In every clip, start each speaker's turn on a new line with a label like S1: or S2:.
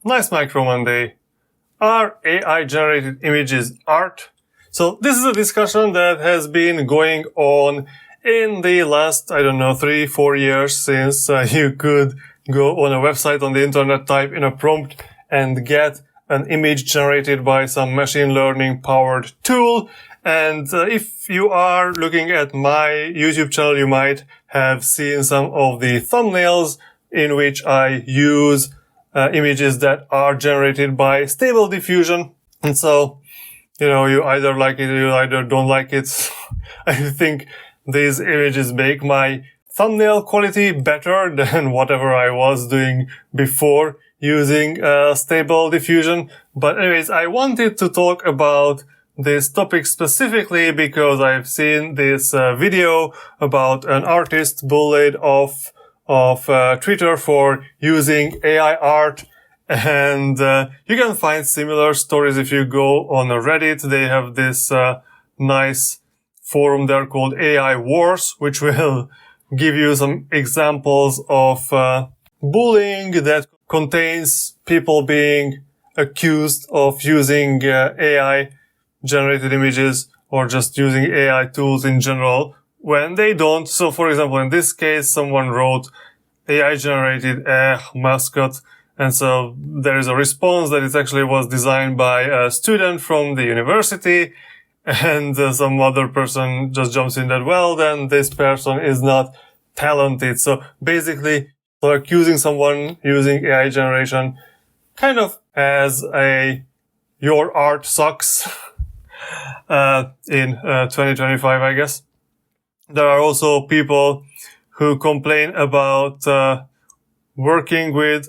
S1: Nice Micro Monday. Are AI-generated images art? So this is a discussion that has been going on in the last, 3-4 years since you could go on a website on the internet, type in a prompt and get an image generated by some machine learning powered tool. And if you are looking at my YouTube channel, you might have seen some of the thumbnails in which I use images that are generated by Stable Diffusion. And so, you either like it or you either don't like it. I think these images make my thumbnail quality better than whatever I was doing before using Stable Diffusion. But anyways, I wanted to talk about this topic specifically because I've seen this video about an artist bullied off of Twitter for using AI art, and you can find similar stories if you go on Reddit. They have this nice forum there called AI Wars, which will give you some examples of bullying that contains people being accused of using AI generated images or just using AI tools in general when they don't. So for example, in this case, someone wrote AI generated mascot. And so there is a response that it actually was designed by a student from the university. And some other person just jumps in that, well, then this person is not talented. So basically, accusing someone using AI generation kind of as your art sucks in 2025, I guess. There are also people who complain about working with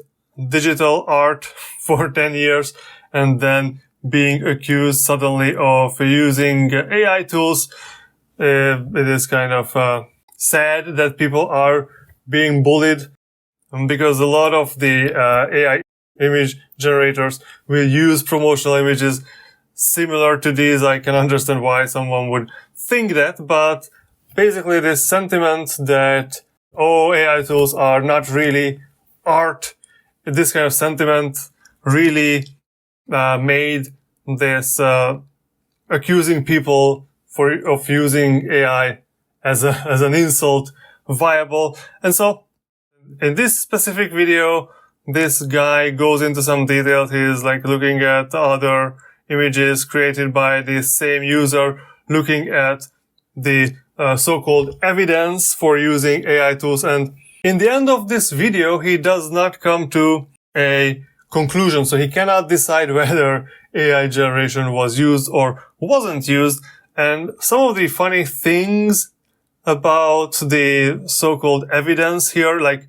S1: digital art for 10 years and then being accused suddenly of using AI tools. It is kind of sad that people are being bullied because a lot of the AI image generators will use promotional images similar to these. I can understand why someone would think that, but basically this sentiment that, AI tools are not really art, this kind of sentiment really made this accusing people of using AI as an insult viable. And so in this specific video, this guy goes into some detail. He's looking at other images created by the same user, looking at the so-called evidence for using AI tools. And in the end of this video, he does not come to a conclusion. So he cannot decide whether AI generation was used or wasn't used. And some of the funny things about the so-called evidence here, like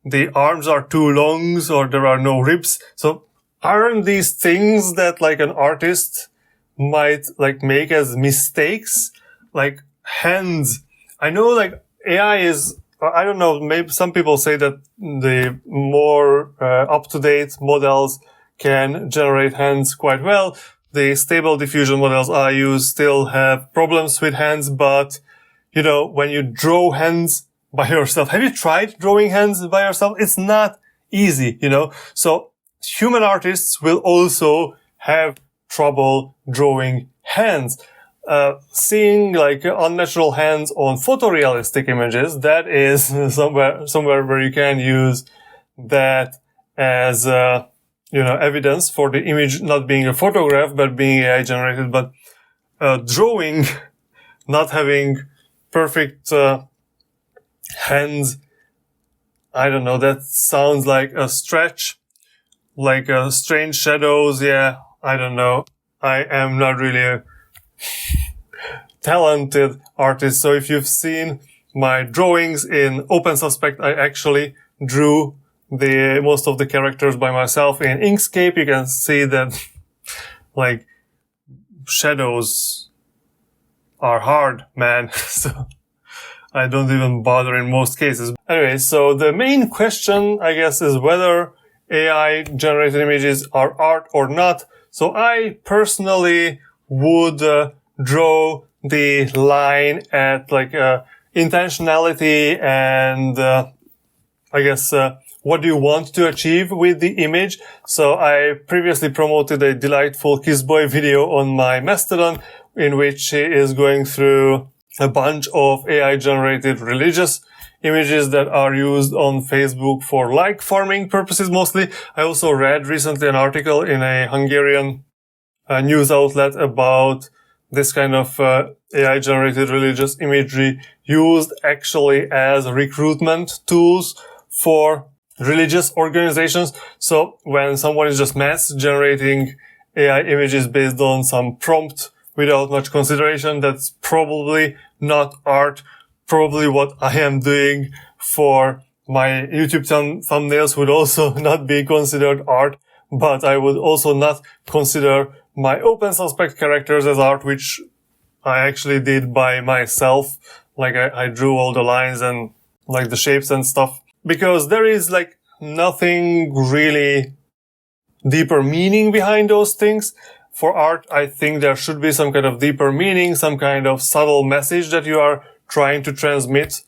S1: the arms are too long or there are no ribs. So aren't these things that an artist might make as mistakes? Like hands. I know AI is, I don't know, maybe some people say that the more up-to-date models can generate hands quite well. The Stable Diffusion models I use still have problems with hands, but when you draw hands by yourself, have you tried drawing hands by yourself? It's not easy, So human artists will also have trouble drawing hands. Seeing unnatural hands on photorealistic images, that is somewhere where you can use that as, evidence for the image not being a photograph, but being AI generated. But, drawing, not having perfect, hands, I don't know, that sounds like a stretch, strange shadows. Yeah, I don't know. I am not really a talented artist. So if you've seen my drawings in OpenSuspect, I actually drew most of the characters by myself in Inkscape. You can see that shadows are hard, man. So I don't even bother in most cases. Anyway, so the main question, I guess, is whether AI generated images are art or not. So I personally would draw the line at intentionality and I guess what do you want to achieve with the image. So I previously promoted a delightful Kiss Boy video on my Mastodon in which he is going through a bunch of AI generated religious images that are used on Facebook for like farming purposes mostly. I also read recently an article in a Hungarian news outlet about this kind of AI generated religious imagery used actually as recruitment tools for religious organizations. So when someone is just mass generating AI images based on some prompt without much consideration, that's probably not art. Probably what I am doing for my YouTube thumbnails would also not be considered art, but I would also not consider my open suspect characters as art, which I actually did by myself. Like I drew all the lines and like the shapes and stuff, because there is like nothing really deeper meaning behind those things. For art, I think there should be some kind of deeper meaning, some kind of subtle message that you are trying to transmit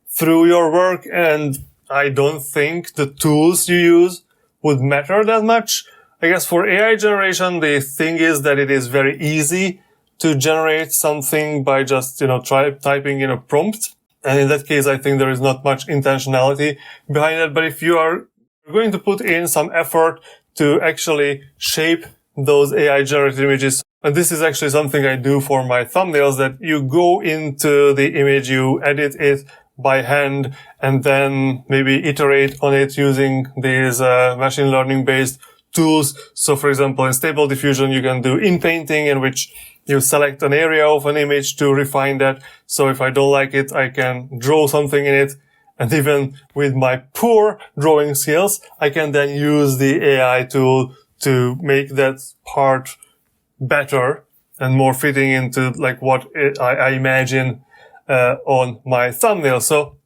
S1: through your work, and I don't think the tools you use would matter that much. I guess for AI generation, the thing is that it is very easy to generate something by just, typing in a prompt. And in that case, I think there is not much intentionality behind it. But if you are going to put in some effort to actually shape those AI generated images, and this is actually something I do for my thumbnails, that you go into the image, you edit it by hand, and then maybe iterate on it using these machine learning based tools. So for example, in Stable Diffusion, you can do in-painting, in which you select an area of an image to refine that. So if I don't like it, I can draw something in it. And even with my poor drawing skills, I can then use the AI tool to make that part better and more fitting into like what I imagine on my thumbnail. So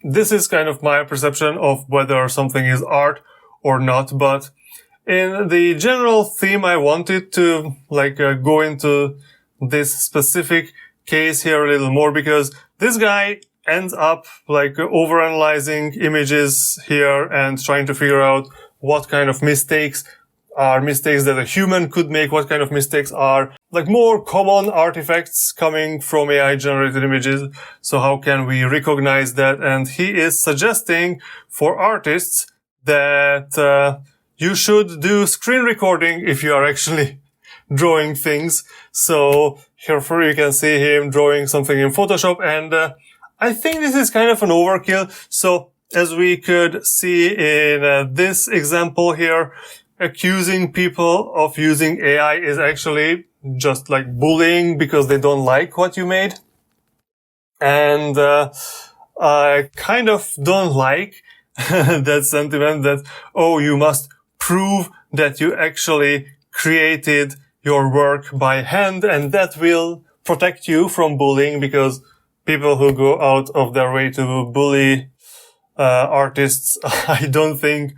S1: this is kind of my perception of whether something is art or not. But in the general theme, I wanted to go into this specific case here a little more, because this guy ends up overanalyzing images here and trying to figure out what kind of mistakes are mistakes that a human could make, what kind of mistakes are more common artifacts coming from AI generated images. So how can we recognize that? And he is suggesting for artists that you should do screen recording if you are actually drawing things. So here you can see him drawing something in Photoshop, and I think this is kind of an overkill. So as we could see in this example here, accusing people of using AI is actually just like bullying because they don't like what you made. And I kind of don't like that sentiment that, oh, you must prove that you actually created your work by hand, and that will protect you from bullying, because people who go out of their way to bully artists, I don't think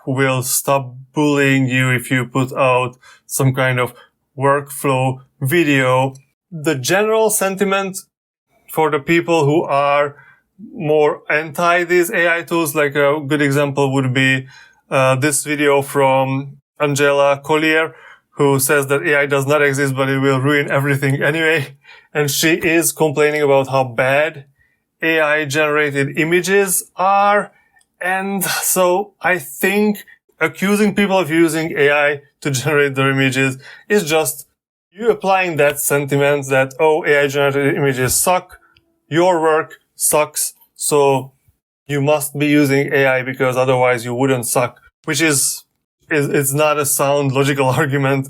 S1: will stop bullying you if you put out some kind of workflow video. The general sentiment for the people who are more anti these AI tools, like a good example would be this video from Angela Collier, who says that AI does not exist, but it will ruin everything anyway. And she is complaining about how bad AI generated images are. And so I think accusing people of using AI to generate their images is just you applying that sentiment that, oh, AI generated images suck, your work sucks, so you must be using AI because otherwise you wouldn't suck, which is it's not a sound logical argument.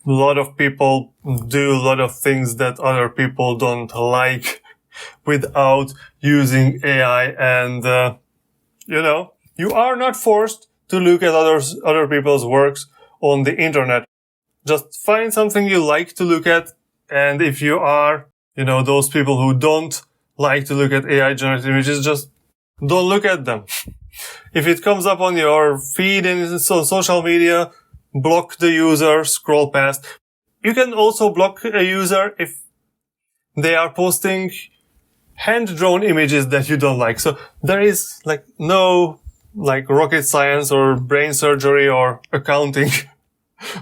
S1: A lot of people do a lot of things that other people don't like without using AI, and you are not forced to look at other people's works on the internet. Just find something you like to look at, and if you are, those people who don't like to look at AI generated images, just don't look at them. If it comes up on your feed and social media, block the user, scroll past. You can also block a user if they are posting hand-drawn images that you don't like. So there is no like rocket science or brain surgery or accounting,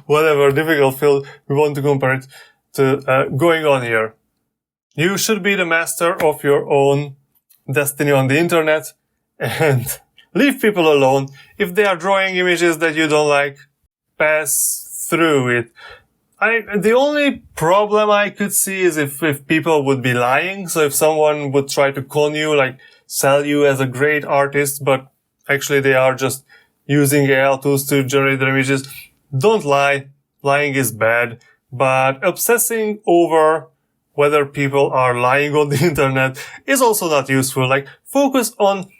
S1: whatever difficult field we want to compare it to, going on here. You should be the master of your own destiny on the internet and leave people alone. If they are drawing images that you don't like, pass through it. The only problem I could see is if people would be lying. So if someone would try to con you, like sell you as a great artist, but actually they are just using AI tools to generate their images. Don't lie. Lying is bad. But obsessing over whether people are lying on the internet is also not useful. Like, focus on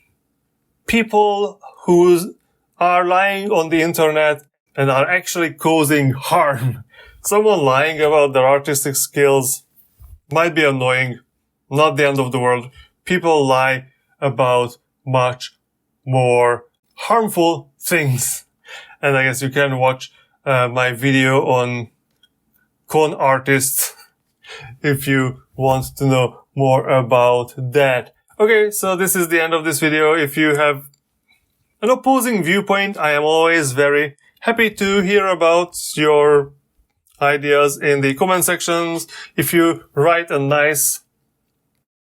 S1: people who are lying on the internet and are actually causing harm. Someone lying about their artistic skills might be annoying, not the end of the world. People lie about much more harmful things. And I guess you can watch my video on con artists if you want to know more about that. Okay, so this is the end of this video. If you have an opposing viewpoint, I am always very happy to hear about your ideas in the comment sections. If you write a nice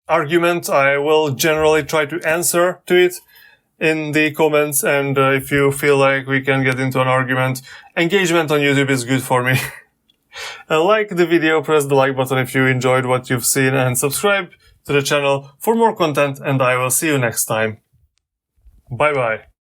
S1: argument, I will generally try to answer to it in the comments. And if you feel like we can get into an argument, engagement on YouTube is good for me. And like the video, press the like button if you enjoyed what you've seen, and subscribe to the channel for more content, and I will see you next time. Bye bye.